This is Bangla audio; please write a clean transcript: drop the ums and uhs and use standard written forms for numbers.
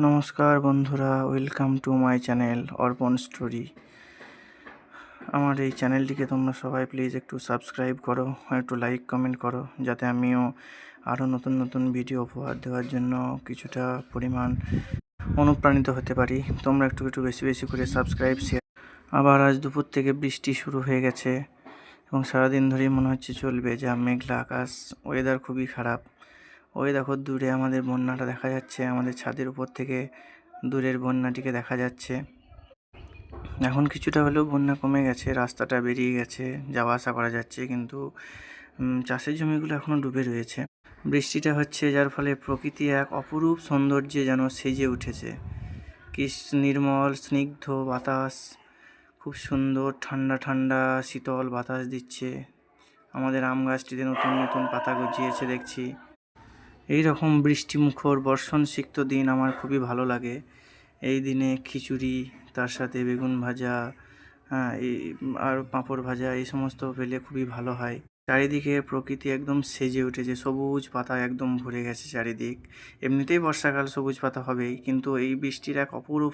নমস্কার বন্ধুরা, ওয়েলকাম টু মাই চ্যানেল অর্পণ স্টোরি। আমার এই চ্যানেলটিকে তোমরা সবাই প্লিজ একটু সাবস্ক্রাইব করো, একটু লাইক কমেন্ট করো, যাতে আমিও আরও নতুন নতুন ভিডিও উপহার দেওয়ার জন্য কিছুটা পরিমাণ অনুপ্রাণিত হতে পারি। তোমরা একটু একটু বেশি বেশি করে সাবস্ক্রাইব শেয়ার। আবার আজ দুপুর থেকে বৃষ্টি শুরু হয়ে গেছে এবং সারাদিন ধরেই মনে হচ্ছে চলবে, যা মেঘলা আকাশ, ওয়েদার খুবই খারাপ। ওই দেখো দূরে আমাদের বন্যাটা দেখা যাচ্ছে, আমাদের ছাদের উপর থেকে দূরের বন্যাটিকে দেখা যাচ্ছে। এখন কিছুটা হলেও বন্যা কমে গেছে, রাস্তাটা বেরিয়ে গেছে, যাওয়া আসা করা যাচ্ছে, কিন্তু চাষের জমিগুলো এখনও ডুবে রয়েছে। বৃষ্টিটা হচ্ছে যার ফলে প্রকৃতি এক অপরূপ সৌন্দর্যে যেন সেজে উঠেছে। কি নির্মল স্নিগ্ধ বাতাস, খুব সুন্দর ঠান্ডা ঠান্ডা শীতল বাতাস দিচ্ছে। আমাদের আম গাছটিতে নতুন নতুন পাতা গজিয়েছে দেখছি। এই রকম বৃষ্টিমুখর বর্ষণসিক্ত দিন আমার খুবই ভালো লাগে। এই দিনে খিচুড়ি, তার সাথে বেগুন ভাজা, এই আর পাঁপড় ভাজা, এই সমস্ত পেলে খুবই ভালো হয়। চারিদিকে প্রকৃতি একদম সেজে উঠেছে, সবুজ পাতা একদম ভরে গেছে চারিদিক। এমনিতেই বর্ষাকাল, সবুজ পাতা হবেই, কিন্তু এই বৃষ্টির এক অপরূপ